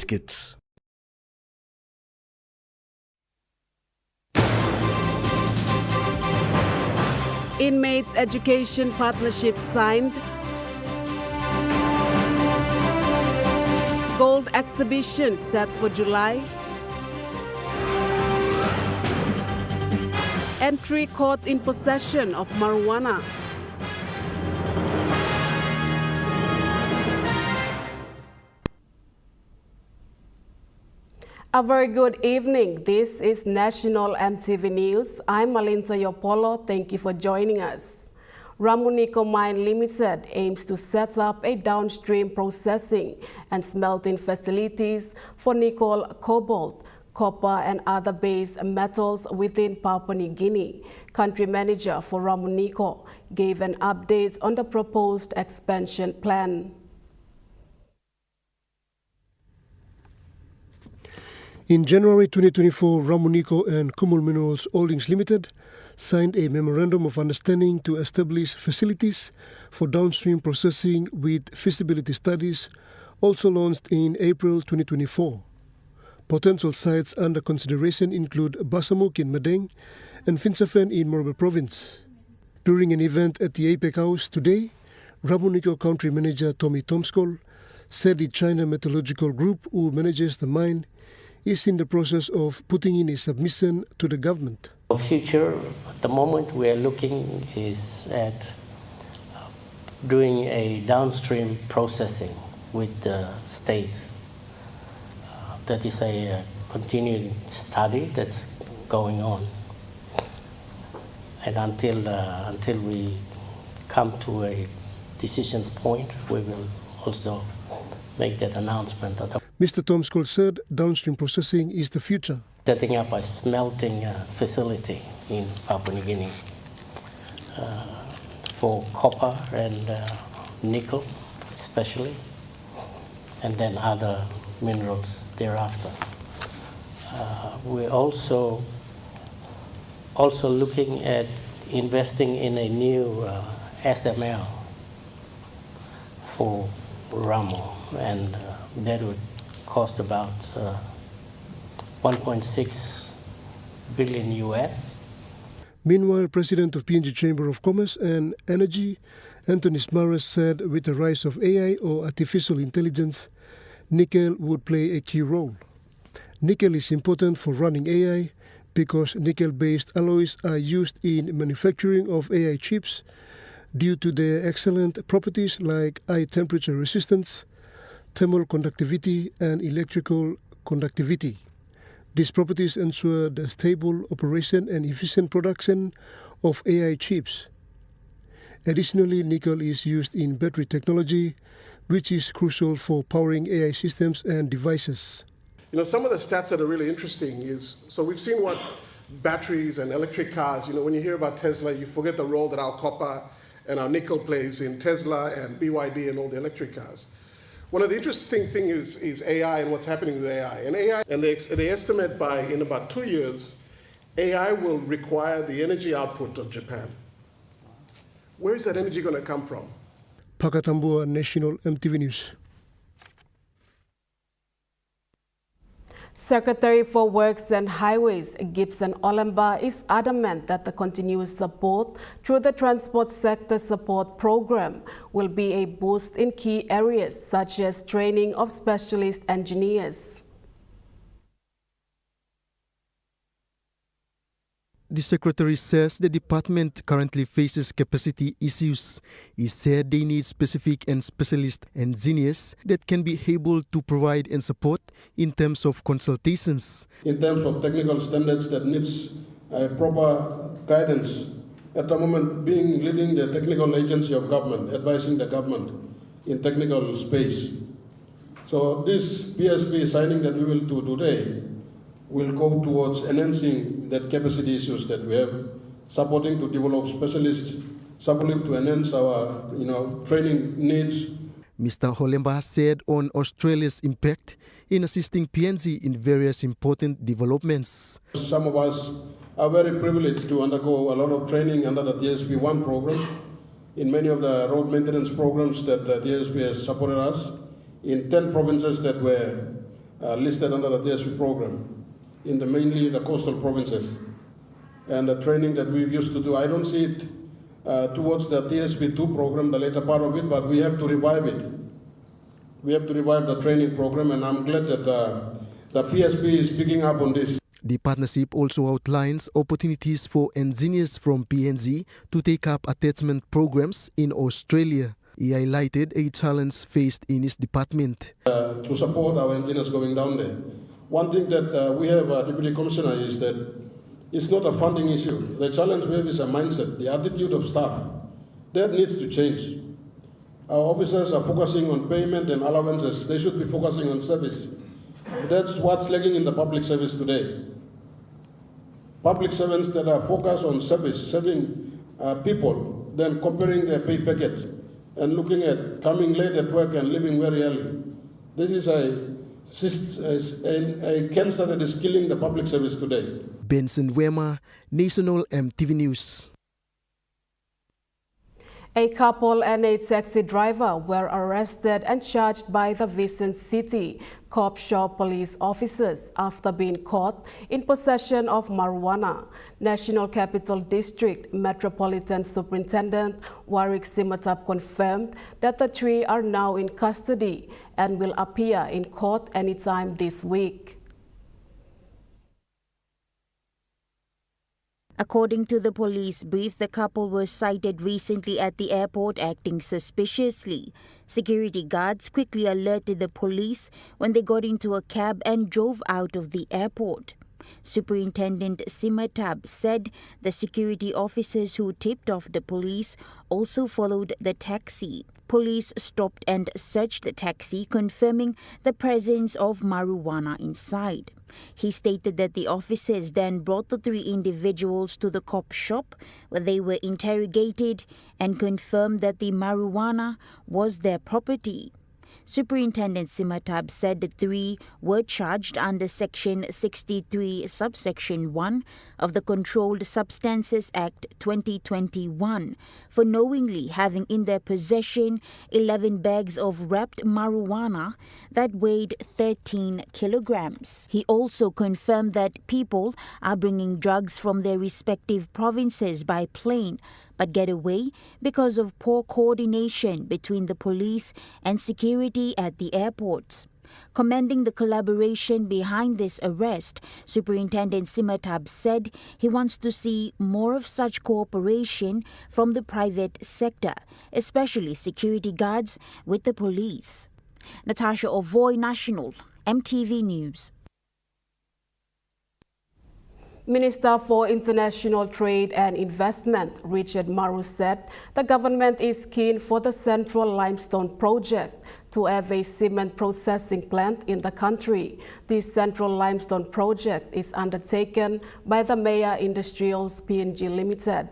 biscuits. Inmates Education Partnership signed. Gold exhibition set for July. Entry caught in possession of marijuana. A very good evening. This is National EMTV News. I'm Malinta Yopolo. Thank you for joining us. Ramunico Mine Limited aims to set up a downstream processing and smelting facilities for nickel, cobalt, copper and other base metals within Papua New Guinea. Country manager for Ramunico gave an update on the proposed expansion plan. In January 2024, Ramunico and Kumul Minerals Holdings Limited signed a memorandum of understanding to establish facilities for downstream processing with feasibility studies, also launched in April 2024. Potential sites under consideration include Basamuk in Madeng and Finsafen in Morobe Province. During an event at the APEC House today, Ramunico Country Manager Tommy Tomskol said the China Metallurgical Group, who manages the mine, is in the process of putting in a submission to the government. For future, at the moment we are looking is at doing a downstream processing with the state. That is a continuing study that's going on. And until we come to a decision point, we will also make that announcement. Mr. Tomskol said downstream processing is the future. Setting up a smelting facility in Papua New Guinea for copper and nickel especially, and then other minerals thereafter. We're also looking at investing in a new SML for Ramo, and that would cost about 1.6 billion US. Meanwhile, President of PNG Chamber of Commerce and Energy, Anthony Smares, said with the rise of AI or artificial intelligence, nickel would play a key role. Nickel is important for running AI because nickel-based alloys are used in manufacturing of AI chips due to their excellent properties like high temperature resistance, thermal conductivity and electrical conductivity. These properties ensure the stable operation and efficient production of AI chips. Additionally, nickel is used in battery technology, which is crucial for powering AI systems and devices. You know, some of the stats that are really interesting is, so we've seen what batteries and electric cars, you know, when you hear about Tesla, you forget the role that our copper and our nickel plays in Tesla and BYD and all the electric cars. One of the interesting things is AI and what's happening with AI. And they estimate in about 2 years, AI will require the energy output of Japan. Where is that energy going to come from? Pakatambua, National EMTV News. Secretary for Works and Highways, Gibson Olemba, is adamant that the continuous support through the Transport Sector Support Program will be a boost in key areas such as training of specialist engineers. The Secretary says the department currently faces capacity issues. He said they need specific and specialist engineers that can be able to provide and support in terms of consultations. In terms of technical standards that needs proper guidance. At the moment, leading the technical agency of government, advising the government in technical space. So this PSP signing that we will do today will go towards enhancing that capacity issues that we have, supporting to develop specialists, supporting to enhance our training needs. Mr. Olemba said on Australia's impact in assisting PNG in various important developments. Some of us are very privileged to undergo a lot of training under the DSP-1 program in many of the road maintenance programs that the DSP has supported us in 10 provinces that were listed under the TSP program in mainly the coastal provinces. And the training that we used to do, I don't see it towards the TSP2 program, the later part of it, but we have to revive it. We have to revive the training program, and I'm glad that the PSP is picking up on this. The partnership also outlines opportunities for engineers from PNG to take up attachment programs in Australia. He highlighted a challenge faced in his department. To support our engineers going down there. One thing that we have, Deputy Commissioner, is that it's not a funding issue. The challenge we have is a mindset, the attitude of staff. That needs to change. Our officers are focusing on payment and allowances. They should be focusing on service. That's what's lacking in the public service today. Public servants that are focused on service, serving people, then comparing their pay packet and looking at coming late at work and leaving very early. This is a cancer that is killing the public service today. Benson Wema, National EMTV News. A couple and a taxi driver were arrested and charged by the Vincent City Cop Shop police officers after being caught in possession of marijuana. National Capital District Metropolitan Superintendent Warwick Simatab confirmed that the three are now in custody and will appear in court anytime this week. According to the police brief, the couple were sighted recently at the airport acting suspiciously. Security guards quickly alerted the police when they got into a cab and drove out of the airport. Superintendent Simatab said the security officers who tipped off the police also followed the taxi. Police stopped and searched the taxi, confirming the presence of marijuana inside. He stated that the officers then brought the three individuals to the cop shop where they were interrogated and confirmed that the marijuana was their property. Superintendent Simatab said the three were charged under Section 63, Subsection 1 of the Controlled Substances Act 2021 for knowingly having in their possession 11 bags of wrapped marijuana that weighed 13 kilograms. He also confirmed that people are bringing drugs from their respective provinces by plane but get away because of poor coordination between the police and security at the airports. Commending the collaboration behind this arrest, Superintendent Simatab said he wants to see more of such cooperation from the private sector, especially security guards with the police. Natasha Ovoy, National, EMTV News. Minister for International Trade and Investment, Richard Maru, said the government is keen for the Central Limestone project to have a cement processing plant in the country. This Central Limestone project is undertaken by the Maya Industrials PNG Limited.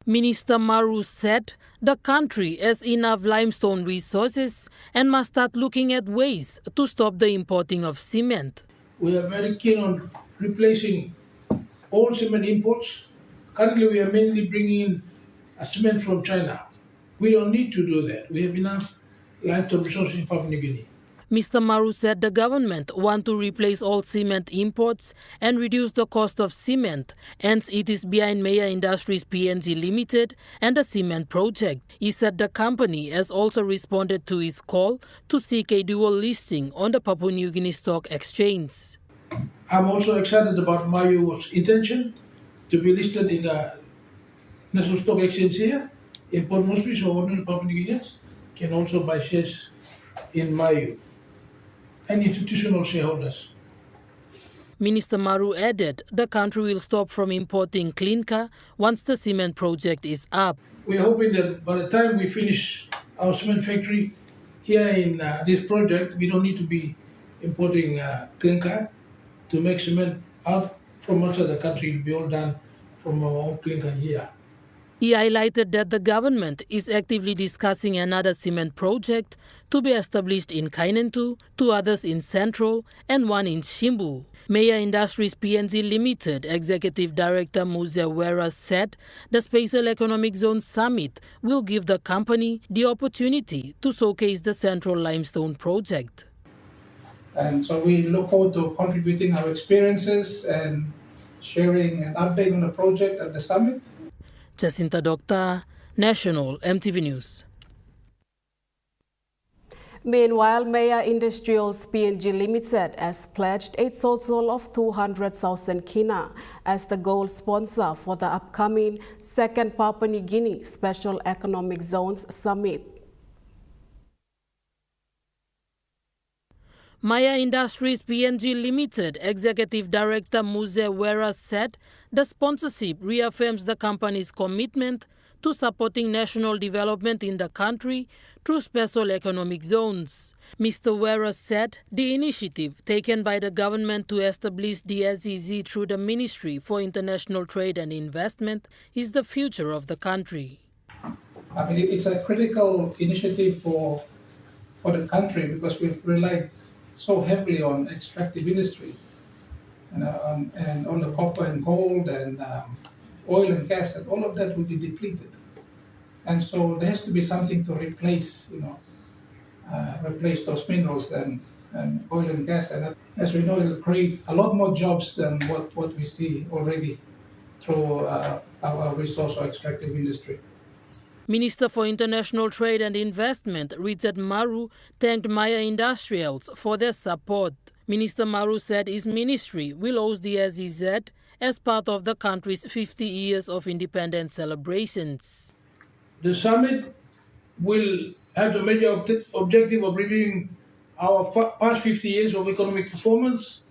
Minister Maru said the country has enough limestone resources and must start looking at ways to stop the importing of cement. We are very keen on replacing all cement imports. Currently, we are mainly bringing in cement from China. We don't need to do that. We have enough limestone resources in Papua New Guinea. Mr. Maru said the government want to replace all cement imports and reduce the cost of cement, hence it is behind Maya Industries PNG Limited and the cement project. He said the company has also responded to his call to seek a dual listing on the Papua New Guinea Stock Exchange. I'm also excited about Mayu's intention to be listed in the National Stock Exchange here in Port Moresby, so ordinary Papua New Guineans can also buy shares in Mayu and institutional shareholders. Minister Maru added the country will stop from importing clinker once the cement project is up. We are hoping that by the time we finish our cement factory here in this project, we don't need to be importing clinker to make cement out from outside the country. It will be all done from our own clinker here. He highlighted that the government is actively discussing another cement project to be established in Kainentu, 2 others in Central, and 1 in Shimbu. Maya Industries PNG Limited Executive Director Muzia Wera said the Special Economic Zone Summit will give the company the opportunity to showcase the Central Limestone project. And so we look forward to contributing our experiences and sharing an update on the project at the summit. Jacinta Doctor, National EMTV News. Meanwhile, Maya Industrials PNG Limited has pledged a total of 200,000 kina as the gold sponsor for the upcoming second Papua New Guinea Special Economic Zones Summit. Maya Industries PNG Limited Executive Director Muze Wera said the sponsorship reaffirms the company's commitment to supporting national development in the country through special economic zones. Mr. Wera said the initiative taken by the government to establish the SEZ through the Ministry for International Trade and Investment is the future of the country. I mean, it's a critical initiative for the country because we've relied so heavily on extractive industry and on the copper and gold and oil and gas, and all of that will be depleted. And so there has to be something to replace, replace those minerals and oil and gas. And as we know, it'll create a lot more jobs than what we see already through our resource or extractive industry. Minister for International Trade and Investment, Richard Maru, thanked Maya Industrials for their support. Minister Maru said his ministry will host the SEZ as part of the country's 50 years of independence celebrations. The summit will have the major objective of reviewing our past 50 years of economic performance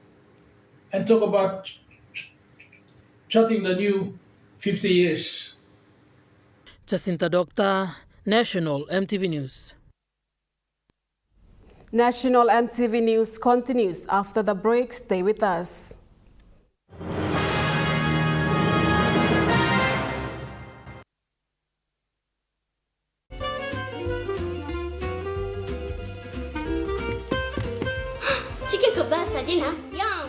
and talk about charting the new 50 years. Jacinta Doctor, National EMTV News. National EMTV News continues after the break. Stay with us. Chicken kebab saja nah. Yum.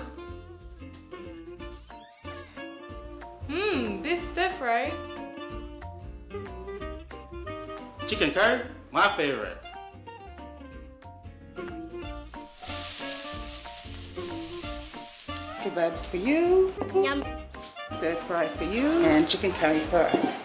Beef stir fry. Chicken curry, my favorite. Kebabs for you. Yum. Stir fry for you. And chicken curry for us.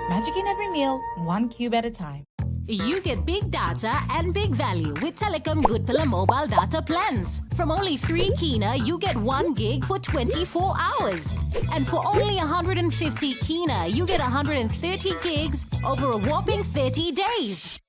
Magic in every meal, 1 cube at a time. You get big data and big value with Telecom Good Pillar mobile data plans. From only 3 kina, you get 1 gig for 24 hours. And for only 150 kina, you get 130 gigs over a whopping 30 days.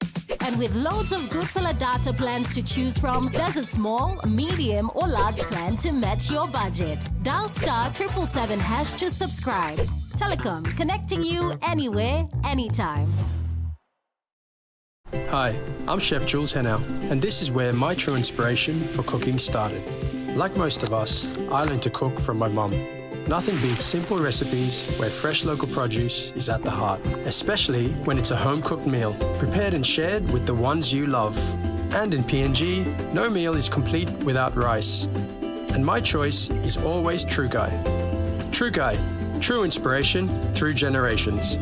And with loads of Good Pillar data plans to choose from, there's a small, medium or large plan to match your budget. Dial *777# to subscribe. Telecom, connecting you anywhere, anytime. Hi, I'm Chef Jules Henao, and this is where my true inspiration for cooking started. Like most of us, I learned to cook from my mum. Nothing beats simple recipes where fresh local produce is at the heart, especially when it's a home-cooked meal, prepared and shared with the ones you love. And in PNG, no meal is complete without rice. And my choice is always True Guy. True Guy, true inspiration through generations.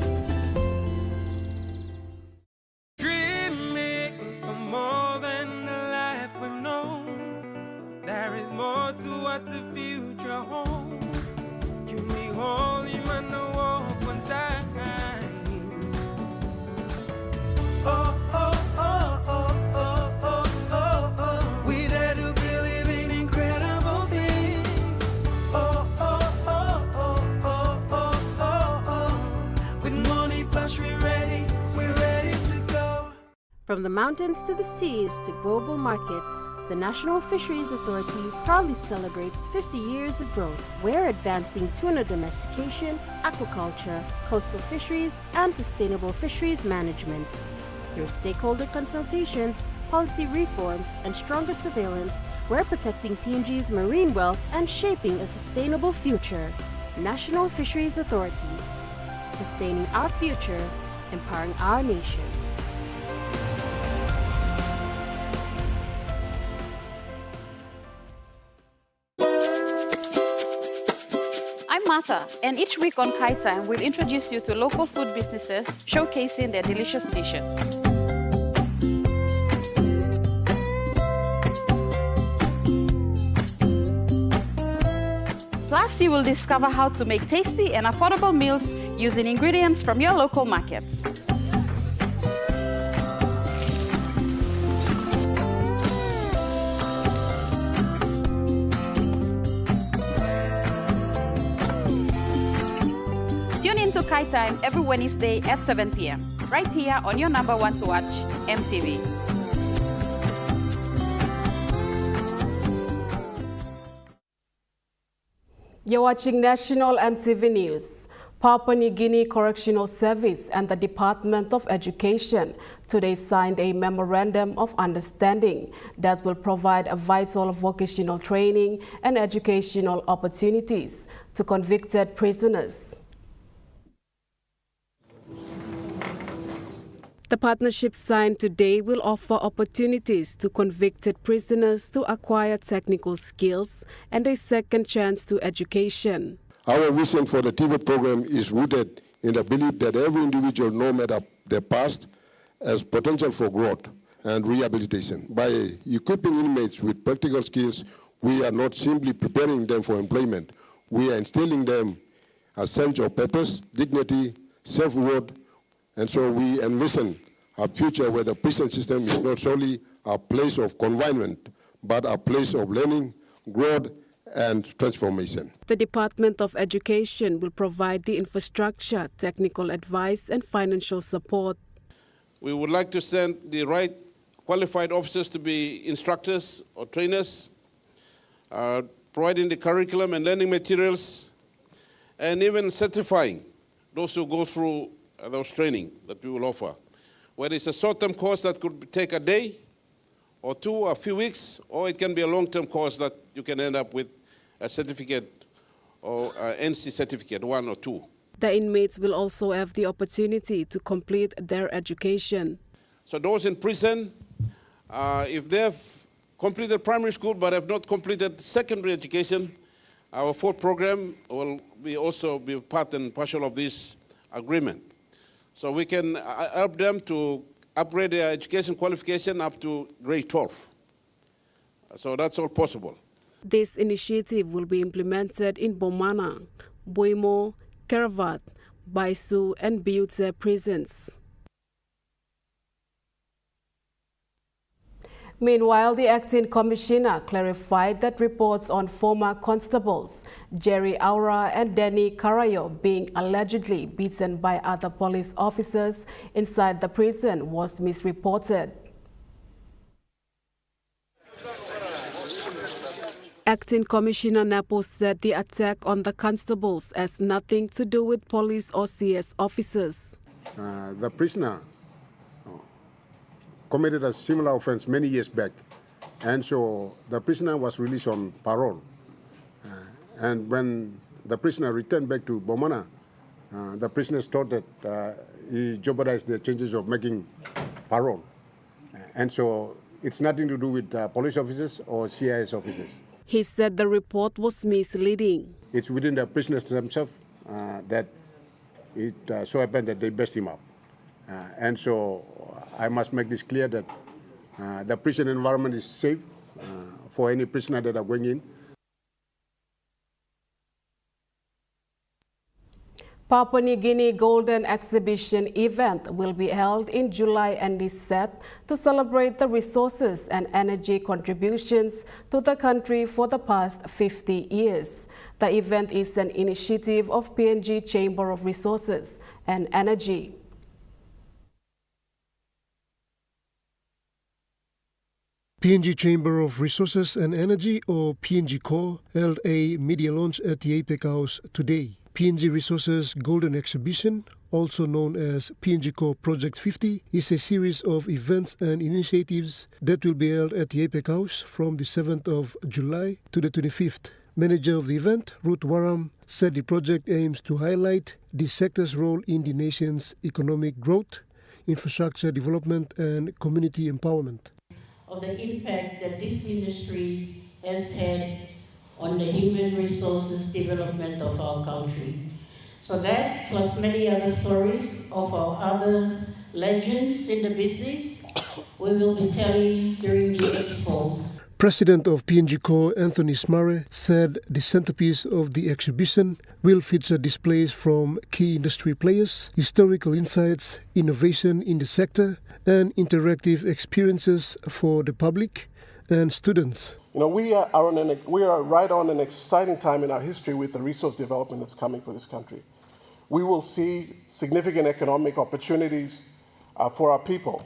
From the mountains to the seas to global markets, the National Fisheries Authority proudly celebrates 50 years of growth. We're advancing tuna domestication, aquaculture, coastal fisheries, and sustainable fisheries management. Through stakeholder consultations, policy reforms, and stronger surveillance, we're protecting PNG's marine wealth and shaping a sustainable future. National Fisheries Authority. sustaining our future, empowering our nation. I'm Martha, and each week on Kai Time, we'll introduce you to local food businesses showcasing their delicious dishes. Plus, you will discover how to make tasty and affordable meals using ingredients from your local markets. Tune in to Kai Time every Wednesday at 7 p.m. right here on your number one to watch, EMTV. You're watching National EMTV News. Papua New Guinea Correctional Service and the Department of Education today signed a memorandum of understanding that will provide a vital vocational training and educational opportunities to convicted prisoners. The partnership signed today will offer opportunities to convicted prisoners to acquire technical skills and a second chance to education. Our vision for the TVET program is rooted in the belief that every individual, no matter their past, has potential for growth and rehabilitation. By equipping inmates with practical skills, we are not simply preparing them for employment. We are instilling them a sense of purpose, dignity, self-worth, and so we envision a future where the prison system is not solely a place of confinement, but a place of learning, growth, and transformation. The Department of Education will provide the infrastructure, technical advice, and financial support. We would like to send the right qualified officers to be instructors or trainers, providing the curriculum and learning materials, and even certifying those who go through those training that we will offer. Whether it's a short-term course that could take a day or two, or a few weeks, or it can be a long-term course that you can end up with a certificate or NC certificate, 1 or 2. The inmates will also have the opportunity to complete their education. So those in prison, if they have completed primary school but have not completed secondary education, our fourth program will also be part and parcel of this agreement. So we can help them to upgrade their education qualification up to grade 12. So that's all possible. This initiative will be implemented in Bomana, Boimo, Keravat, Baisu, and Biute prisons. Meanwhile, the acting commissioner clarified that reports on former constables Jerry Aura and Danny Carayo being allegedly beaten by other police officers inside the prison was misreported. Acting Commissioner Napo said the attack on the constables has nothing to do with police or CS officers. The prisoner committed a similar offense many years back, and so the prisoner was released on parole. And when the prisoner returned back to Bomana, the prisoners thought that he jeopardized the chances of making parole. And so it's nothing to do with police officers or CIS officers. He said the report was misleading. It's within the prisoners themselves that it so happened that they best him up. And so I must make this clear that the prison environment is safe for any prisoner that are going in. Papua New Guinea Golden Exhibition event will be held in July and is set to celebrate the resources and energy contributions to the country for the past 50 years. The event is an initiative of PNG Chamber of Resources and Energy. PNG Chamber of Resources and Energy, or PNG Core, held a media launch at the APEC House today. PNG Resources Golden Exhibition, also known as PNG Core Project 50, is a series of events and initiatives that will be held at the APEC House from the 7th of July to the 25th. Manager of the event, Ruth Waram, said the project aims to highlight the sector's role in the nation's economic growth, infrastructure development and community empowerment. Of the impact that this industry has had on the human resources development of our country. So that, plus many other stories of our other legends in the business, we will be telling during the expo. President of PNG Co, Anthony Smare, said the centerpiece of the exhibition will feature displays from key industry players, historical insights, innovation in the sector, and interactive experiences for the public and students. You know, we are right on an exciting time in our history with the resource development that's coming for this country. We will see significant economic opportunities for our people.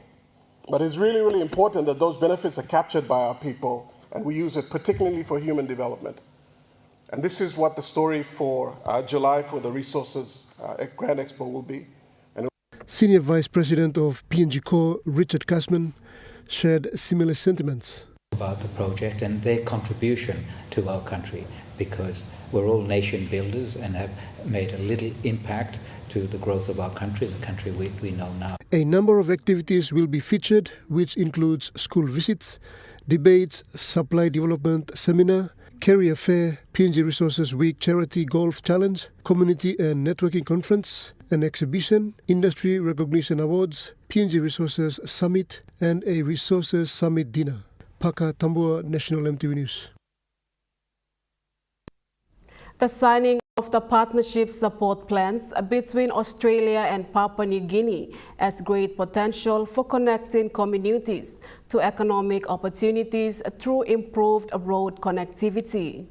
But it's really, really important that those benefits are captured by our people and we use it particularly for human development. And this is what the story for July for the Resources Grand Expo will be. Senior Vice President of PNG Co, Richard Kasman, shared similar sentiments about the project and their contribution to our country, because we're all nation builders and have made a little impact to the growth of our country, the country we know now. A number of activities will be featured, which includes school visits, debates, supply development seminar, career fair, PNG Resources Week Charity Golf Challenge, community and networking conference, an exhibition, industry recognition awards, PNG Resources Summit, and a Resources Summit dinner. Paka Tambua, National EMTV News. The signing of the partnership support plans between Australia and Papua New Guinea has great potential for connecting communities to economic opportunities through improved road connectivity.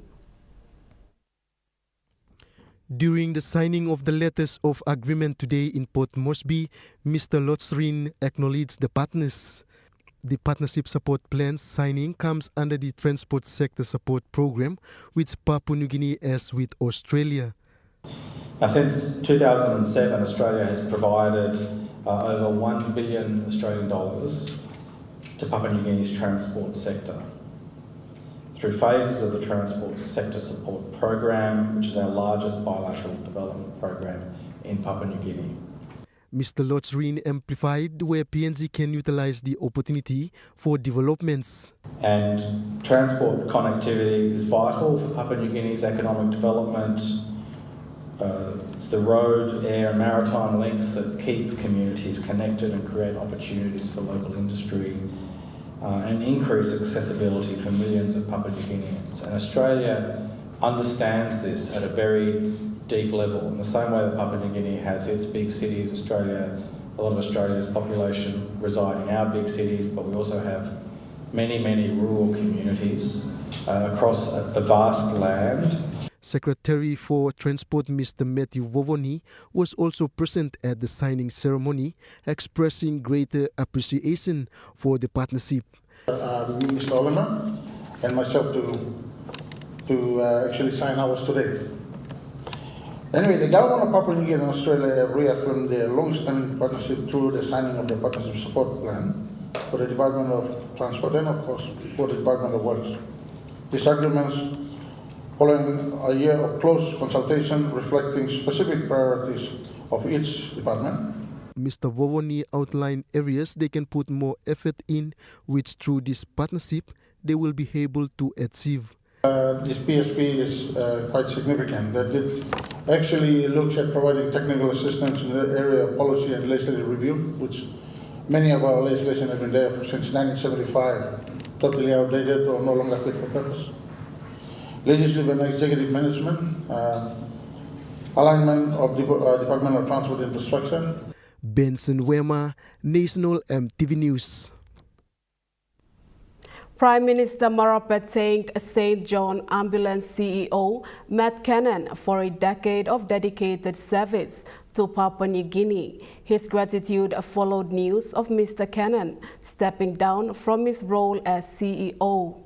During the signing of the letters of agreement today in Port Moresby, Mr. Lotsrin acknowledged the partners. The partnership support plans signing comes under the Transport Sector Support Program, which Papua New Guinea has with Australia. Now, since 2007, Australia has provided over $1 billion Australian dollars to Papua New Guinea's transport sector through phases of the Transport Sector Support Program, which is our largest bilateral development program in Papua New Guinea. Mr. Lotsrin amplified where PNG can utilize the opportunity for developments. And transport connectivity is vital for Papua New Guinea's economic development. It's the road, air and maritime links that keep communities connected and create opportunities for local industry and increase accessibility for millions of Papua New Guineans. And Australia understands this at a very deep level. In the same way that Papua New Guinea has its big cities, a lot of Australia's population reside in our big cities, but we also have many, many rural communities across a vast land. Secretary for Transport Mr. Matthew Vovoni was also present at the signing ceremony, expressing greater appreciation for the partnership. Mr. Oliver and myself to actually sign ours today. Anyway, the government of Papua New Guinea and Australia have reaffirmed their long-standing partnership through the signing of the Partnership Support Plan for the Department of Transport and, of course, for the Department of Works. These agreements, following a year of close consultation reflecting specific priorities of each department. Mr. Vovoni outlined areas they can put more effort in, which through this partnership they will be able to achieve. This PSP is quite significant. That it actually looks at providing technical assistance in the area of policy and legislative review, which many of our legislation have been there since 1975, totally outdated or no longer fit for purpose. Legislative and executive management, alignment of Department of Transport Infrastructure. Benson Wema, National EMTV News. Prime Minister Marapet thanked St. John Ambulance CEO Matt Cannon for a decade of dedicated service to Papua New Guinea. His gratitude followed news of Mr. Cannon stepping down from his role as CEO.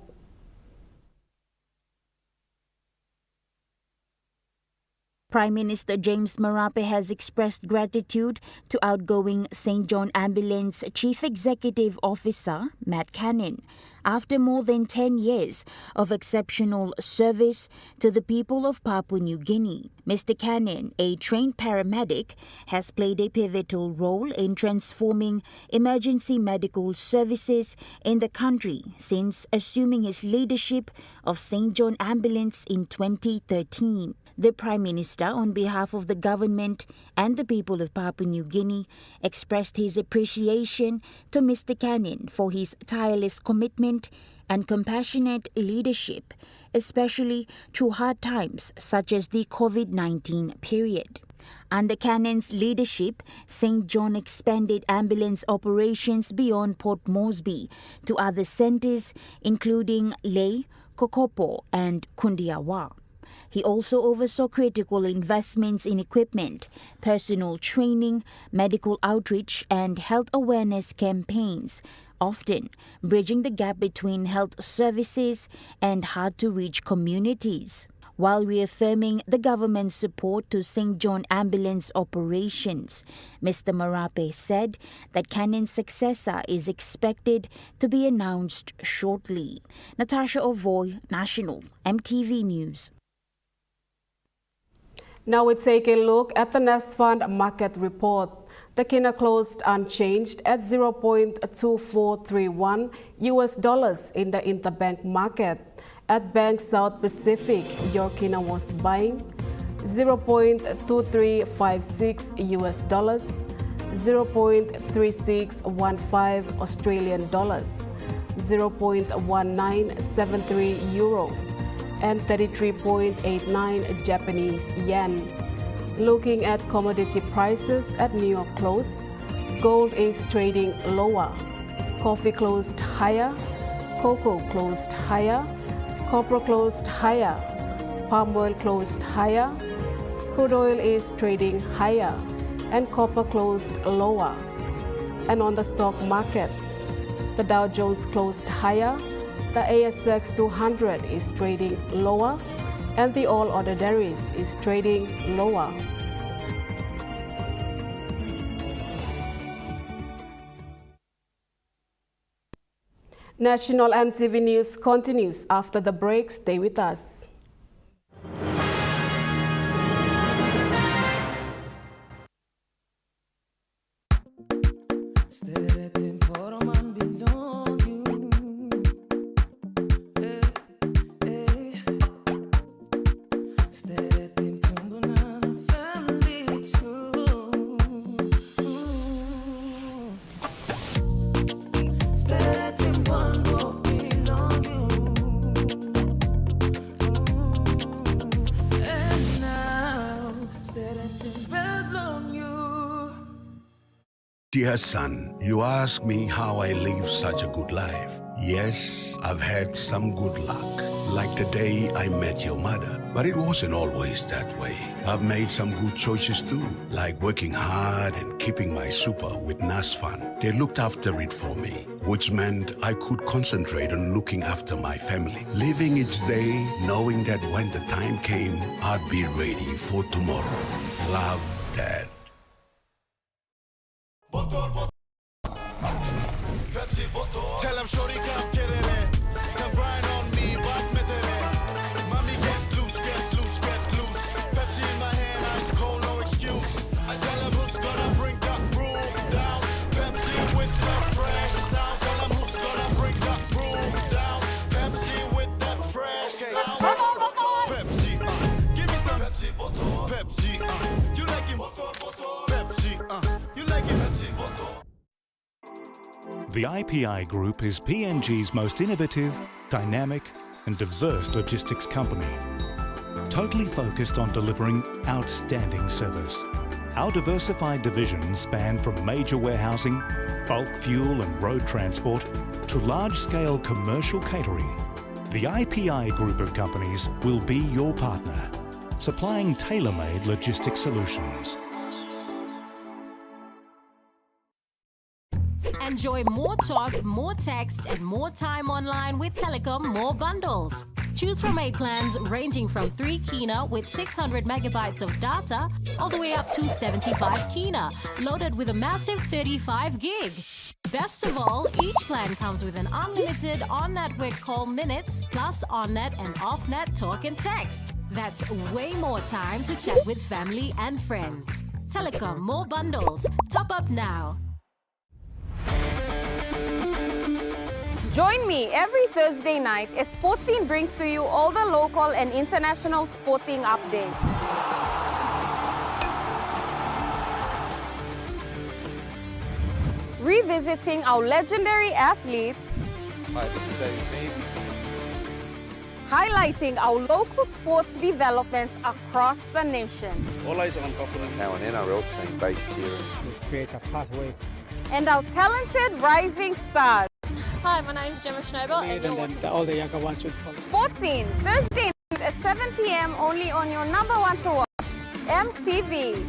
Prime Minister James Marape has expressed gratitude to outgoing St. John Ambulance Chief Executive Officer Matt Cannon after more than 10 years of exceptional service to the people of Papua New Guinea. Mr. Cannon, a trained paramedic, has played a pivotal role in transforming emergency medical services in the country since assuming his leadership of St. John Ambulance in 2013. The Prime Minister, on behalf of the government and the people of Papua New Guinea, expressed his appreciation to Mr. Cannon for his tireless commitment and compassionate leadership, especially through hard times such as the COVID-19 period. Under Cannon's leadership, St. John expanded ambulance operations beyond Port Moresby to other centres, including Lae, Kokopo and Kundiawa. He also oversaw critical investments in equipment, personal training, medical outreach and health awareness campaigns, often bridging the gap between health services and hard-to-reach communities. While reaffirming the government's support to St. John Ambulance operations, Mr. Marape said that Cannon's successor is expected to be announced shortly. Natasha Ovoy, National, EMTV News. Now we take a look at the Nest Fund market report. The kina closed unchanged at 0.2431 US dollars in the interbank market. At Bank South Pacific, your kina was buying 0.2356 US dollars, 0.3615 Australian dollars, 0.1973 euro, and 33.89 Japanese yen. Looking at commodity prices at New York close, gold is trading lower, coffee closed higher, cocoa closed higher, copper closed higher, palm oil closed higher, crude oil is trading higher, and copper closed lower. And on the stock market, the Dow Jones closed higher, the ASX 200 is trading lower, and the All Other Dairies is trading lower. National EMTV News continues after the break. Stay with us. Dear son, you ask me how I live such a good life. Yes, I've had some good luck, like the day I met your mother. But it wasn't always that way. I've made some good choices too, like working hard and keeping my super with NASFAN. They looked after it for me, which meant I could concentrate on looking after my family. Living each day, knowing that when the time came, I'd be ready for tomorrow. Love, Dad. Tell him shorty come get it in. Come grind on me, but mommy get loose, get loose, get loose. Pepsi in my hand, ice cold, no excuse. I tell him who's gonna bring the groove down. Pepsi with the fresh sound. Tell him who's gonna bring the groove down. Pepsi with the fresh sound. Pepsi, give me some Pepsi, Pepsi, you like it? Pepsi, you like it? Pepsi, The IPI Group is PNG's most innovative, dynamic and diverse logistics company, totally focused on delivering outstanding service. Our diversified divisions span from major warehousing, bulk fuel and road transport to large-scale commercial catering. The IPI Group of companies will be your partner, supplying tailor-made logistics solutions. Enjoy more talk, more text, and more time online with Telecom More Bundles. Choose from 8 plans ranging from 3 kina with 600 megabytes of data all the way up to 75 kina, loaded with a massive 35 gig. Best of all, each plan comes with an unlimited on-network call minutes plus on-net and off-net talk and text. That's way more time to chat with family and friends. Telecom More Bundles. Top up now. Join me every Thursday night as Sportscene brings to you all the local and international sporting updates. Revisiting our legendary athletes. Hi, this is David. Highlighting our local sports developments across the nation. All eyes on Papua. Now an NRL team based here. To create a pathway. And our talented rising stars. Hi, my name is Gemma Schnobel and you're watching all the younger ones should follow. Sportscene, Thursday at 7 p.m. only on your number one to watch, EMTV.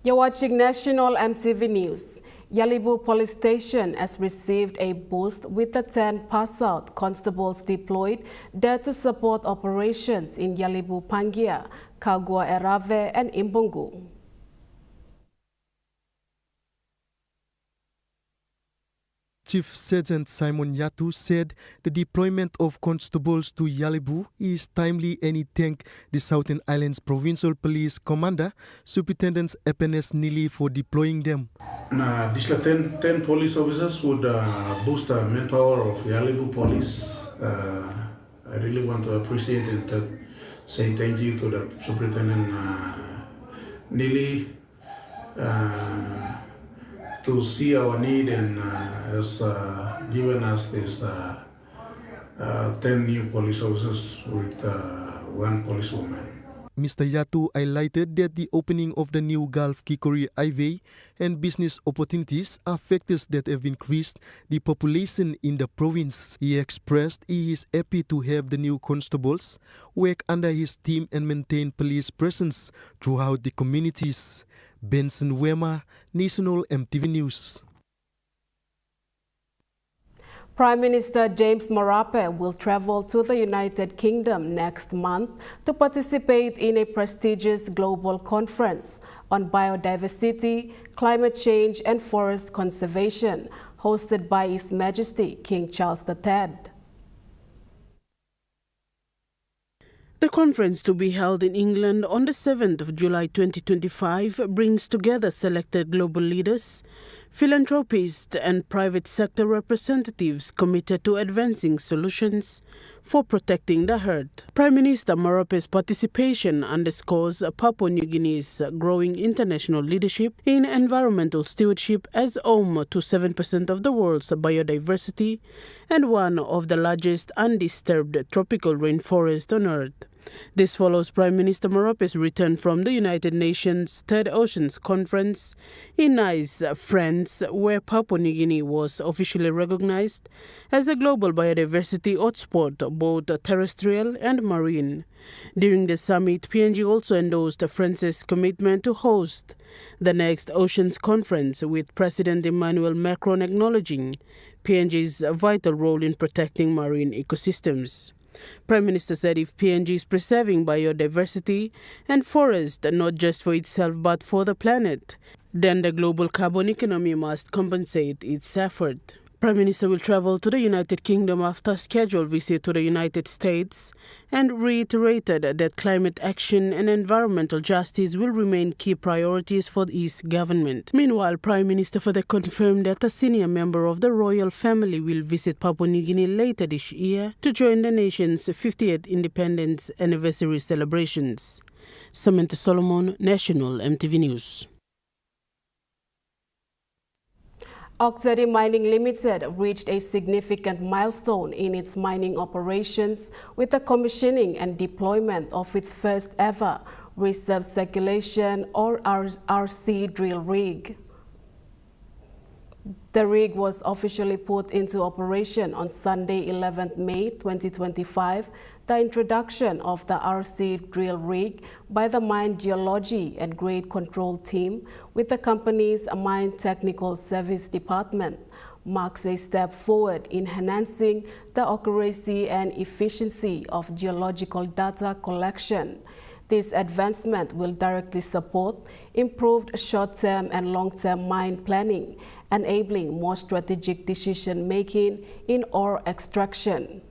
You're watching National EMTV News. Yalibu Police Station has received a boost with the 10 pass-out constables deployed there to support operations in Yalibu Pangia, Kagua Erave and Imbungu. Chief Sergeant Simon Yatu said the deployment of constables to Yalibu is timely and he thanked the Southern Islands Provincial Police Commander, Superintendent Epenes Nili, for deploying them. These 10 police officers would boost the manpower of Yalibu Police. I really want to appreciate and say thank you to the Superintendent Nili to see our need and has given us this 10 new police officers with 1 policewoman. Mr. Yatu highlighted that the opening of the new Gulf Kikori Highway and business opportunities are factors that have increased the population in the province. He expressed he is happy to have the new constables work under his team and maintain police presence throughout the communities. Benson Wema, National EMTV News. Prime Minister James Marape will travel to the United Kingdom next month to participate in a prestigious global conference on biodiversity, climate change and forest conservation, hosted by His Majesty King Charles III. The conference, to be held in England on the 7th of July 2025, brings together selected global leaders, philanthropists and private sector representatives committed to advancing solutions for protecting the earth. Prime Minister Marape's participation underscores Papua New Guinea's growing international leadership in environmental stewardship as home to 7% of the world's biodiversity and one of the largest undisturbed tropical rainforests on earth. This follows Prime Minister Marape's return from the United Nations Third Oceans Conference in Nice, France, where Papua New Guinea was officially recognized as a global biodiversity hotspot, both terrestrial and marine. During the summit, PNG also endorsed France's commitment to host the next Oceans Conference, with President Emmanuel Macron acknowledging PNG's vital role in protecting marine ecosystems. Prime Minister said if PNG is preserving biodiversity and forest not just for itself but for the planet, then the global carbon economy must compensate its effort. Prime Minister will travel to the United Kingdom after a scheduled visit to the United States and reiterated that climate action and environmental justice will remain key priorities for his government. Meanwhile, Prime Minister Further confirmed that a senior member of the royal family will visit Papua New Guinea later this year to join the nation's 50th independence anniversary celebrations. Samantha Solomon, National EMTV News. Octedi Mining Limited reached a significant milestone in its mining operations with the commissioning and deployment of its first ever reserve circulation or RC drill rig. The rig was officially put into operation on Sunday, 11th May 2025. The introduction of the RC drill rig by the Mine Geology and Grade Control team with the company's Mine Technical Service Department marks a step forward in enhancing the accuracy and efficiency of geological data collection. This advancement will directly support improved short-term and long-term mine planning, enabling more strategic decision-making in ore extraction.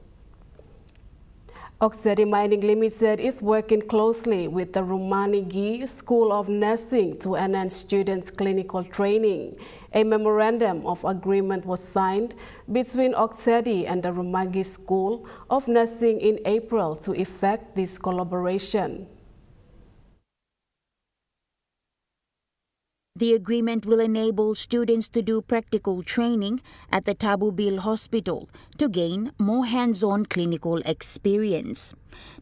Octedi Mining Limited is working closely with the Rumanigi School of Nursing to enhance students' clinical training. A memorandum of agreement was signed between Octedi and the Rumanigi School of Nursing in April to effect this collaboration. The agreement will enable students to do practical training at the Tabubil Hospital to gain more hands-on clinical experience.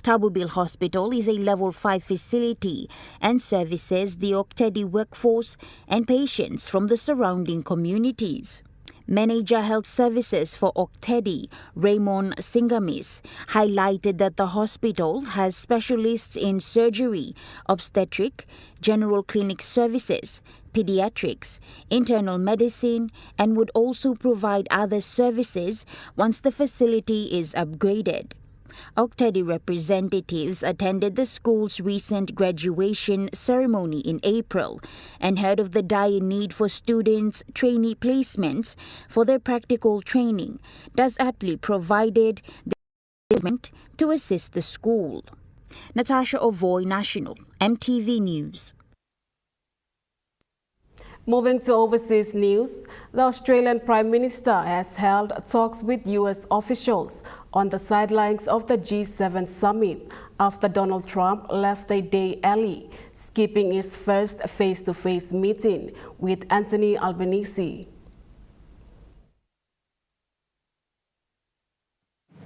Tabubil Hospital is a Level 5 facility and services the Octedi workforce and patients from the surrounding communities. Manager Health Services for Octedi, Raymond Singamis, highlighted that the hospital has specialists in surgery, obstetric, general clinic services, pediatrics, internal medicine, and would also provide other services once the facility is upgraded. Octedi representatives attended the school's recent graduation ceremony in April and heard of the dire need for students' trainee placements for their practical training, thus aptly provided the equipment to assist the school. Natasha Ovoy, National, EMTV News. Moving to overseas news, the Australian Prime Minister has held talks with U.S. officials on the sidelines of the G7 summit after Donald Trump left a day early, skipping his first face-to-face meeting with Anthony Albanese.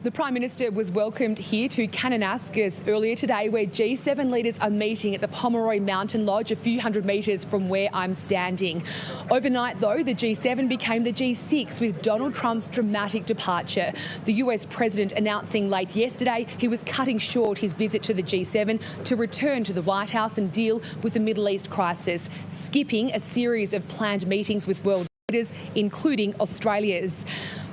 The Prime Minister was welcomed here to Kananaskis earlier today, where G7 leaders are meeting at the Pomeroy Mountain Lodge, a few hundred metres from where I'm standing. Overnight, though, the G7 became the G6 with Donald Trump's dramatic departure. The US President announcing late yesterday he was cutting short his visit to the G7 to return to the White House and deal with the Middle East crisis, skipping a series of planned meetings with world leaders, including Australia's.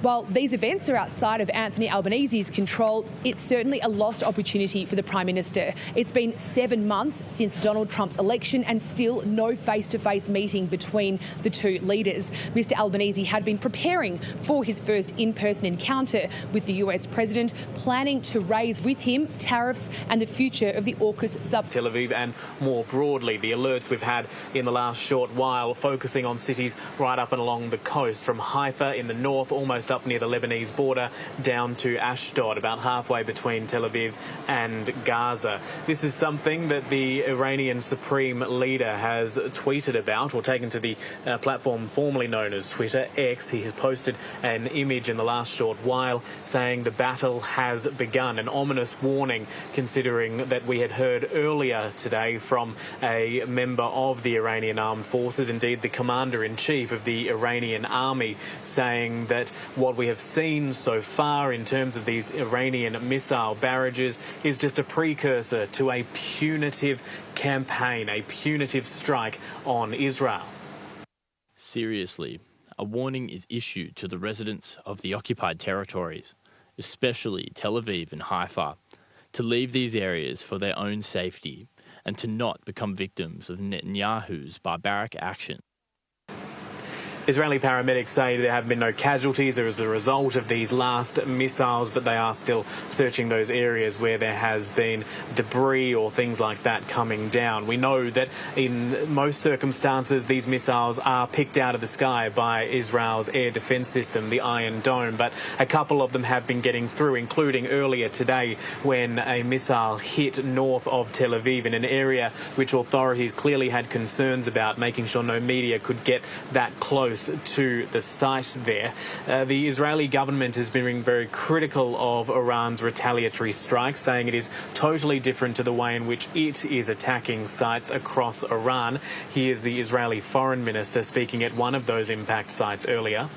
While these events are outside of Anthony Albanese's control, it's certainly a lost opportunity for the Prime Minister. It's been 7 months since Donald Trump's election and still no face-to-face meeting between the two leaders. Mr Albanese had been preparing for his first in-person encounter with the US President, planning to raise with him tariffs and the future of the AUKUS sub. Tel Aviv and more broadly, the alerts we've had in the last short while focusing on cities right up and along the coast, from Haifa in the north, almost up near the Lebanese border, down to Ashdod, about halfway between Tel Aviv and Gaza. This is something that the Iranian Supreme Leader has tweeted about, or taken to the platform formerly known as Twitter, X. He has posted an image in the last short while saying the battle has begun, an ominous warning considering that we had heard earlier today from a member of the Iranian Armed Forces, indeed the Commander-in-Chief of the Iranian Army, saying that what we have seen so far in terms of these Iranian missile barrages is just a precursor to a punitive campaign, a punitive strike on Israel. Seriously, a warning is issued to the residents of the occupied territories, especially Tel Aviv and Haifa, to leave these areas for their own safety and to not become victims of Netanyahu's barbaric action. Israeli paramedics say there have been no casualties as a result of these last missiles, but they are still searching those areas where there has been debris or things like that coming down. We know that in most circumstances these missiles are picked out of the sky by Israel's air defense system, the Iron Dome, but a couple of them have been getting through, including earlier today when a missile hit north of Tel Aviv in an area which authorities clearly had concerns about, making sure no media could get that close close to the site there. The Israeli government has been being very critical of Iran's retaliatory strikes, saying it is totally different to the way in which it is attacking sites across Iran. Here's the Israeli foreign minister speaking at one of those impact sites earlier.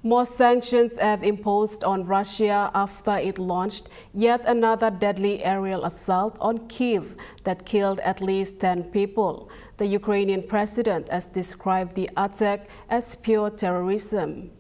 More sanctions have imposed on Russia after it launched yet another deadly aerial assault on Kyiv that killed at least 10 people. The Ukrainian president has described the attack as pure terrorism.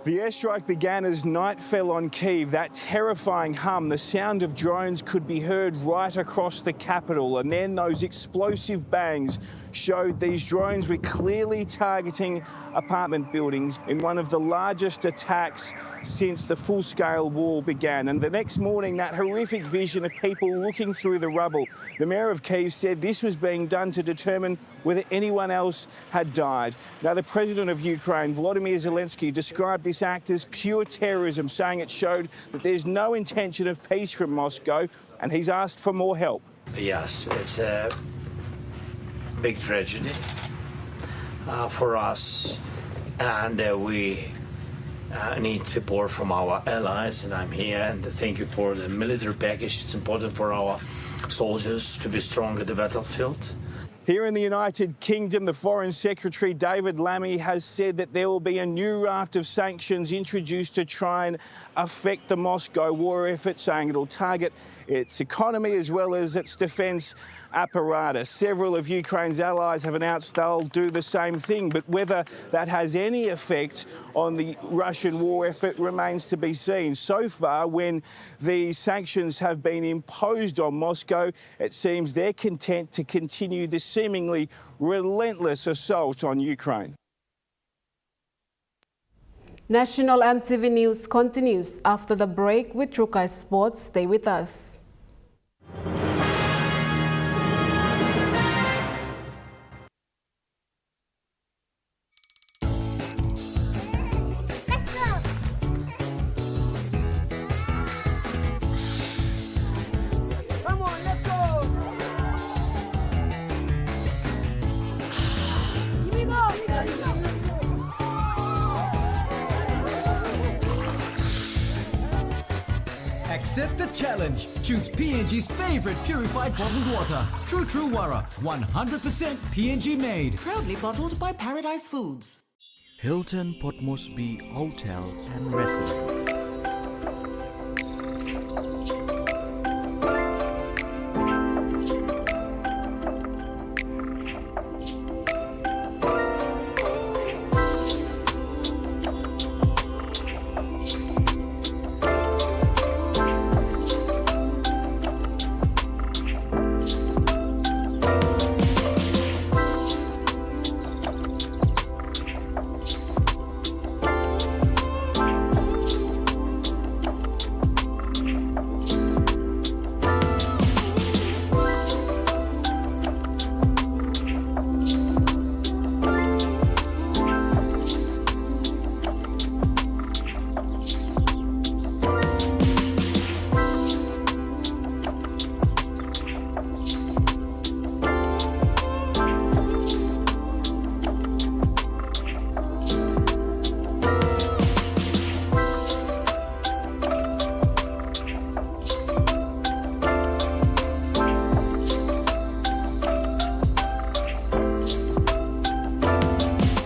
The airstrike began as night fell on Kyiv. That terrifying hum, the sound of drones could be heard right across the capital. And then those explosive bangs showed these drones were clearly targeting apartment buildings in one of the largest attacks since the full-scale war began. And the next morning, that horrific vision of people looking through the rubble. The mayor of Kyiv said this was being done to determine whether anyone else had died. Now, the president of Ukraine, Volodymyr Zelensky, described this act as pure terrorism, saying it showed that there's no intention of peace from Moscow, and he's asked for more help. Yes, it's a big tragedy for us, and we need support from our allies, and I'm here, and thank you for the military package. It's important for our soldiers to be strong at the battlefield. Here in the United Kingdom, the Foreign Secretary David Lammy has said that there will be a new raft of sanctions introduced to try and affect the Moscow war effort, saying it'll target its economy as well as its defence apparatus. Several of Ukraine's allies have announced they'll do the same thing, but whether that has any effect on the Russian war effort remains to be seen. So far, when these sanctions have been imposed on Moscow, it seems they're content to continue this seemingly relentless assault on Ukraine. National EMTV News continues after the break with Trukai Sports. Stay with us. Accept the challenge. Choose PNG's favorite purified bottled water. True Wara, 100% PNG made. Proudly bottled by Paradise Foods. Hilton Port Moresby Hotel and Residence.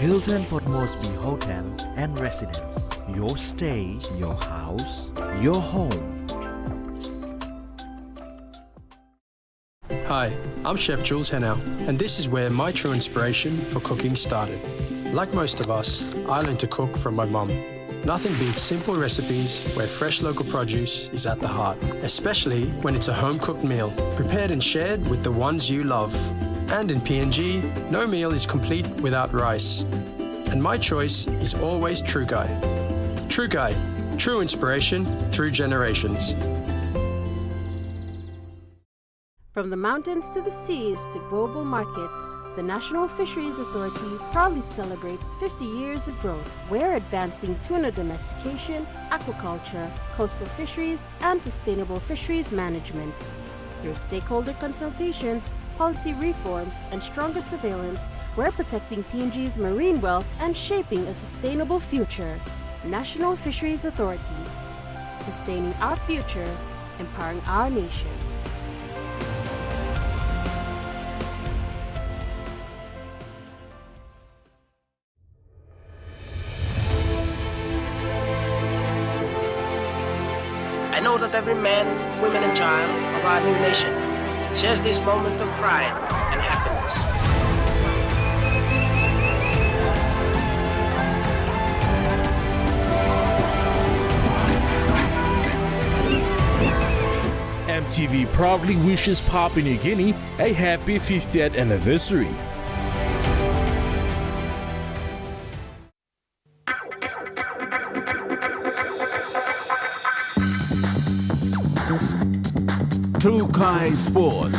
Hilton Port Moresby Hotel and Residence. Your stay, your house, your home. Hi, I'm Chef Jules Henow, and this is where my true inspiration for cooking started. Like most of us, I learned to cook from my mum. Nothing beats simple recipes where fresh local produce is at the heart, especially when it's a home-cooked meal, prepared and shared with the ones you love. And in PNG, no meal is complete without rice. And my choice is always Trukai. Trukai, true inspiration through generations. From the mountains to the seas to global markets, the National Fisheries Authority proudly celebrates 50 years of growth. We're advancing tuna domestication, aquaculture, coastal fisheries, and sustainable fisheries management. Through stakeholder consultations, policy reforms, and stronger surveillance, we're protecting PNG's marine wealth and shaping a sustainable future. National Fisheries Authority, sustaining our future, empowering our nation. I know that every man, woman, and child of our new nation shares this moment of pride and happiness. EMTV proudly wishes Papua New Guinea a happy 50th anniversary. True Kai Sports.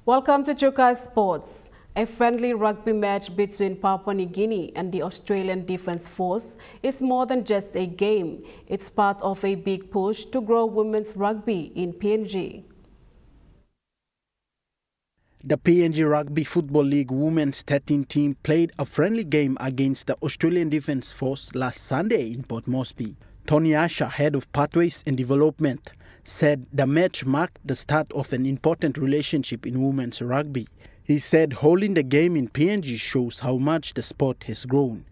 Welcome to Chuka Sports. A friendly rugby match between Papua New Guinea and the Australian Defence Force is more than just a game. It's part of a big push to grow women's rugby in PNG. The PNG Rugby Football League Women's 13 team played a friendly game against the Australian Defence Force last Sunday in Port Moresby. Tony Asher, head of Pathways and Development, said the match marked the start of an important relationship in women's rugby. He said holding the game in PNG shows how much the sport has grown.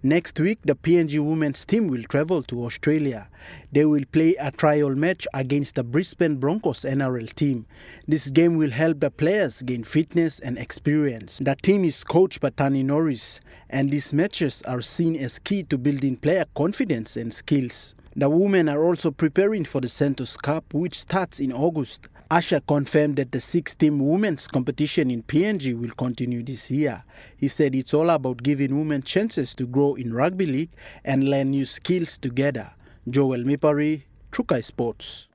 Next week, the PNG women's team will travel to Australia. They will play a trial match against the Brisbane Broncos NRL team. This game will help the players gain fitness and experience. The team is coached by Tani Norris, and these matches are seen as key to building player confidence and skills. The women are also preparing for the Santos Cup, which starts in August. Asha confirmed that the 6-team women's competition in PNG will continue this year. He said it's all about giving women chances to grow in rugby league and learn new skills together. Joel Mipari, Trukai Sports.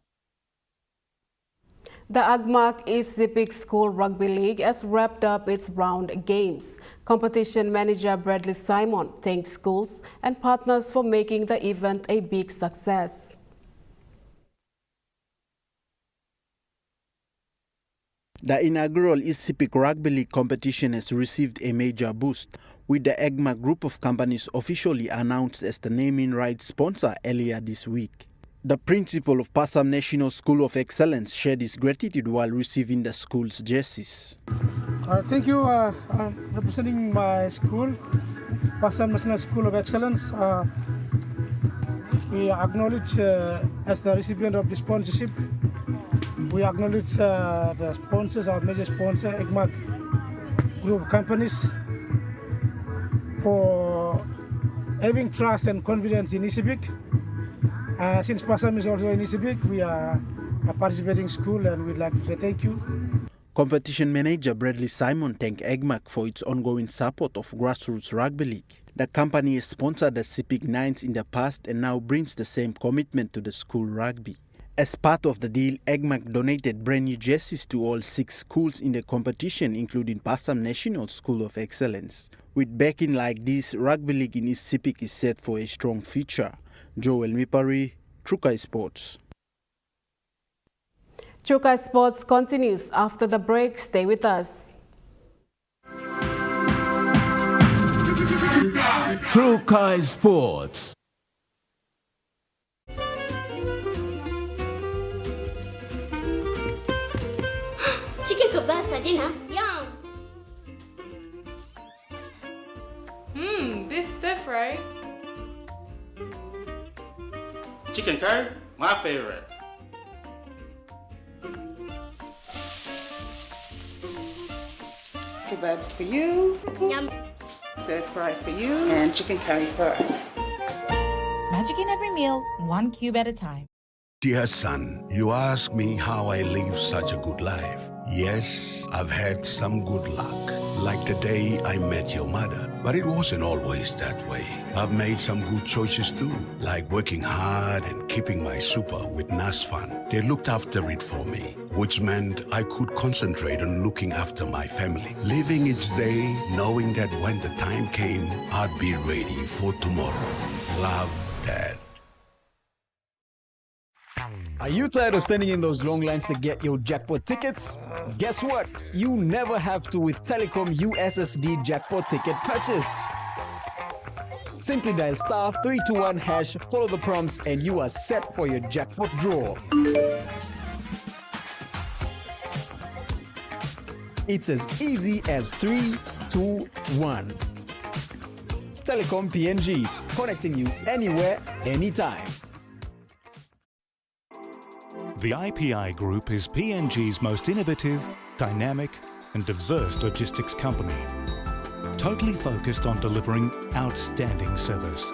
The Agmak East Zipic School Rugby League has wrapped up its round games. Competition manager Bradley Simon thanked schools and partners for making the event a big success. The inaugural East Zipic Rugby League competition has received a major boost, with the Agmak group of companies officially announced as the naming rights sponsor earlier this week. The principal of Passam National School of Excellence shared his gratitude while receiving the school's jerseys. Thank you. I'm representing my school, Passam National School of Excellence. We acknowledge as the recipient of the sponsorship. We acknowledge the sponsors, our major sponsor, Agmak Group of Companies, for having trust and confidence in East Zipic. Since Passam is also in East Zipic, we are a participating school and we'd like to say thank you. Competition manager Bradley Simon thanked Agmak for its ongoing support of grassroots rugby league. The company has sponsored the Zipic Nines in the past and now brings the same commitment to the school rugby. As part of the deal, Agmak donated brand new jerseys to all 6 schools in the competition, including Passam National School of Excellence. With backing like this, rugby league in East Zipic is set for a strong future. Joel Mipari, Trukai Sports. Trukai Sports continues after the break. Stay with us. Trukai Sports. Chicken kebab saja lah. Yum. Beef stir fry. Chicken curry, my favorite. Kebabs for you. Yum. Stir fry for you. And chicken curry for us. Magic in every meal, 1 cube at a time. Dear son, you ask me how I live such a good life. Yes, I've had some good luck. like the day I met your mother. But it wasn't always that way. I've made some good choices too, like working hard and keeping my super with NASFAN. They looked after it for me, which meant I could concentrate on looking after my family, living each day knowing that when the time came, I'd be ready for tomorrow. Love, Dad. Are you tired of standing in those long lines to get your jackpot tickets? Guess what? You never have to with Telecom USSD jackpot ticket purchase. Simply dial *321#, follow the prompts, and you are set for your jackpot draw. It's as easy as 3, 2, 1. Telecom PNG, connecting you anywhere, anytime. The IPI Group is PNG's most innovative, dynamic and diverse logistics company, totally focused on delivering outstanding service.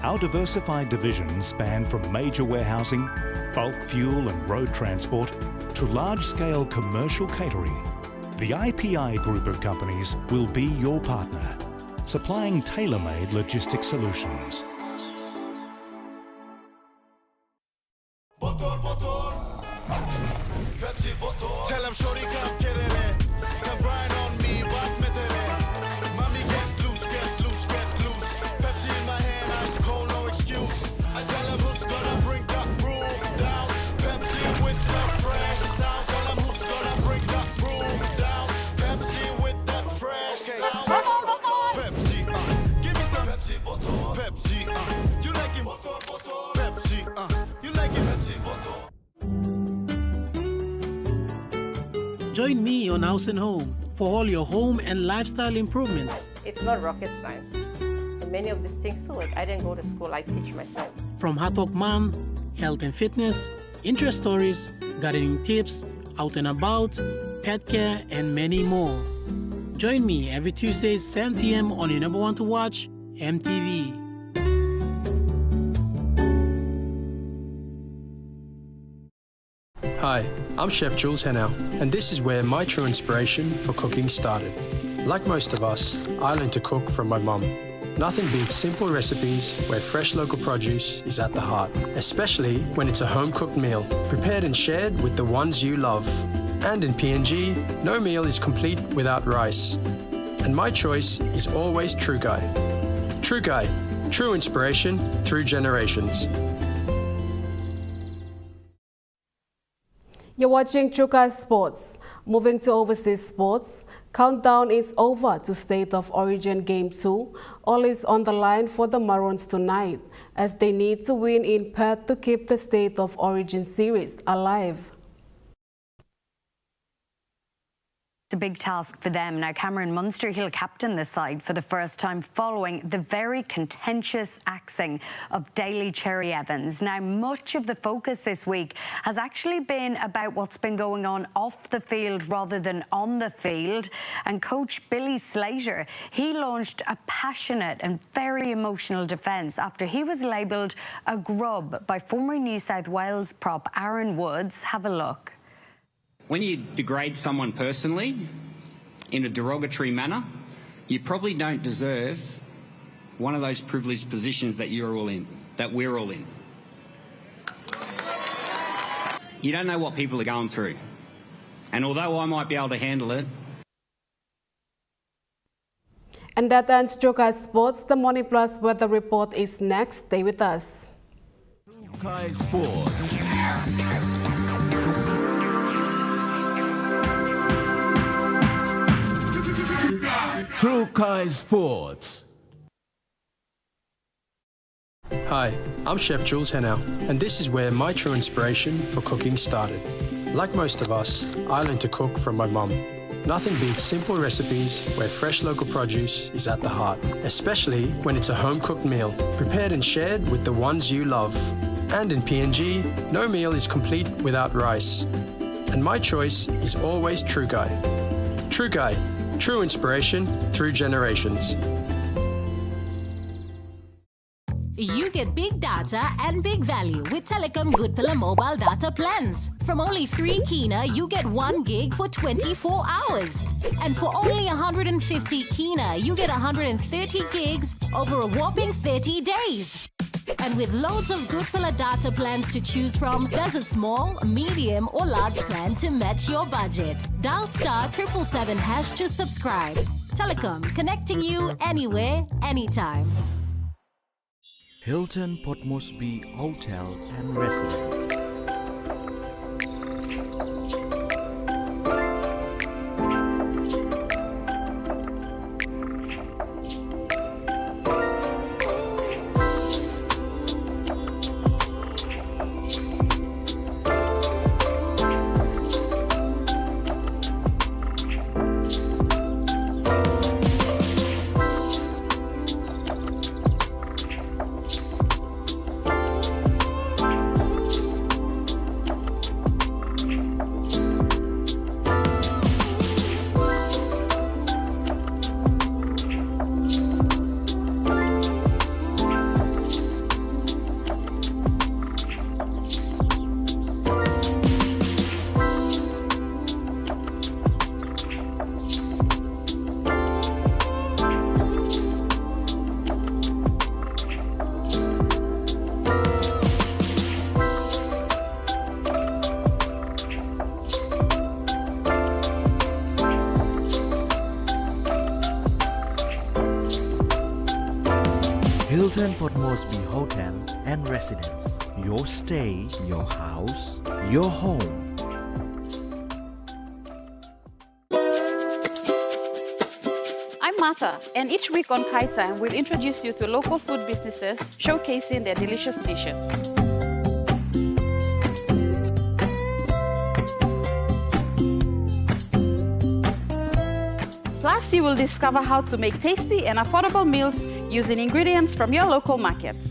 Our diversified divisions span from major warehousing, bulk fuel and road transport to large-scale commercial catering. The IPI Group of companies will be your partner, supplying tailor-made logistics solutions. Tell him shorty come get it in. Come grind on me, but met it in. Mommy get loose, get loose, get loose. Pepsi in my hand, ice cold, no excuse. I tell him who's gonna bring that groove down. Pepsi with the fresh sound. Tell him who's gonna bring that groove down. Pepsi with that fresh sound. Pepsi, give me some Pepsi bottle. Pepsi, you like it? Pepsi, you like it? Pepsi bottle. Join me on House and Home for all your home and lifestyle improvements. It's not rocket science. And many of these things too, like I didn't go to school, I teach myself. From Hatok Man, health and fitness, interest stories, gardening tips, out and about, pet care, and many more. Join me every Tuesday, 7 p.m. on your number one to watch, EMTV. Hi, I'm Chef Jules Henao, and this is where my true inspiration for cooking started. Like most of us, I learned to cook from my mum. Nothing beats simple recipes where fresh local produce is at the heart, especially when it's a home-cooked meal, prepared and shared with the ones you love. And in PNG, no meal is complete without rice. And my choice is always True Guy. True Guy, true inspiration through generations. You're watching Truka Sports. Moving to overseas sports, countdown is over to State of Origin Game 2. All is on the line for the Maroons tonight, as they need to win in Perth to keep the State of Origin series alive. It's a big task for them. Now, Cameron Munster, he'll captain the side for the first time following the very contentious axing of Daly Cherry Evans. Now, much of the focus this week has actually been about what's been going on off the field rather than on the field. And coach Billy Slater, he launched a passionate and very emotional defence after he was labelled a grub by former New South Wales prop Aaron Woods. Have a look. When you degrade someone personally in a derogatory manner, you probably don't deserve one of those privileged positions that you're all in, that we're all in. You don't know what people are going through. And although I might be able to handle it. And that ends Truka Sports. The Morning Plus weather report is next. Stay with us. Truka Sports. Truka Sports. Hi, I'm Chef Jules Henao, and this is where my true inspiration for cooking started. Like most of us, I learned to cook from my mum. Nothing beats simple recipes where fresh local produce is at the heart, especially when it's a home-cooked meal, prepared and shared with the ones you love. And in PNG, no meal is complete without rice. And my choice is always True Guy. True Guy, true inspiration through generations. You get big data and big value with Telecom Good Pillar mobile data plans. From only 3 kina, you get 1 gig for 24 hours. And for only 150 kina, you get 130 gigs over a whopping 30 days. And with loads of Good Pillar data plans to choose from, there's a small, medium or large plan to match your budget. Dial *777# to subscribe. Telecom, connecting you anywhere, anytime. Hilton Port Moresby Hotel and Residence. Hilton Port Moresby Hotel and Residence. Your stay, your house, your home. I'm Martha, and each week on Kai Time, we'll introduce you to local food businesses showcasing their delicious dishes. Plus, you will discover how to make tasty and affordable meals using ingredients from your local markets.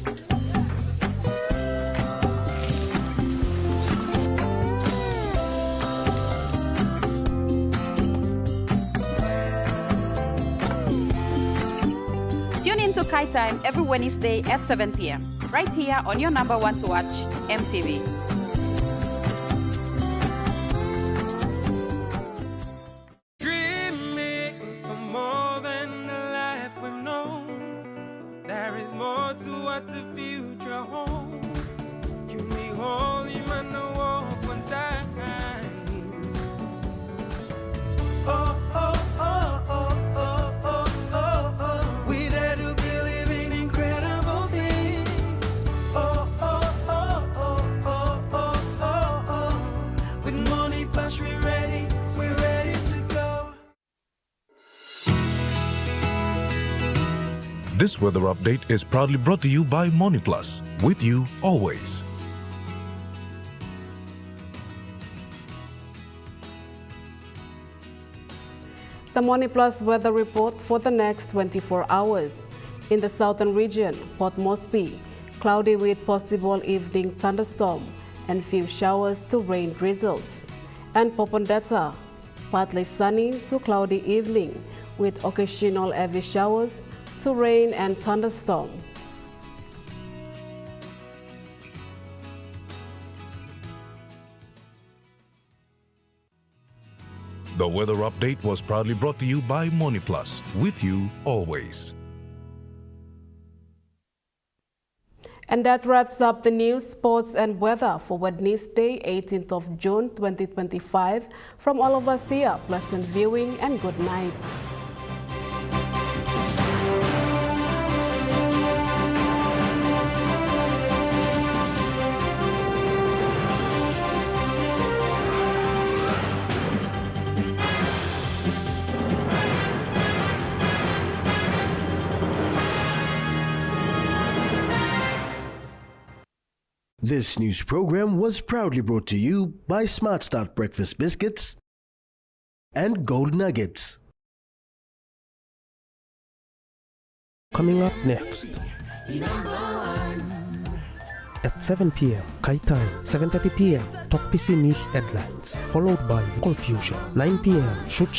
Tune in to Kai Time every Wednesday at 7 p.m. right here on your number one to watch, EMTV. This weather update is proudly brought to you by MoneyPlus, with you always. The MoneyPlus weather report for the next 24 hours. In the southern region, Port Moresby, cloudy with possible evening thunderstorm and few showers to rain drizzles. And Popondetta, partly sunny to cloudy evening with occasional heavy showers to rain and thunderstorm. The weather update was proudly brought to you by MoneyPlus, with you always. And that wraps up the news, sports and weather for Wednesday, 18th of June 2025. From all of us here, pleasant viewing and good night. This news program was proudly brought to you by Smart Start Breakfast Biscuits and Gold Nuggets. Coming up next. At 7 p.m. Kai Time, 7:30 p.m. Talk PC News Headlines, followed by Vocal Fusion. 9 p.m. Shoot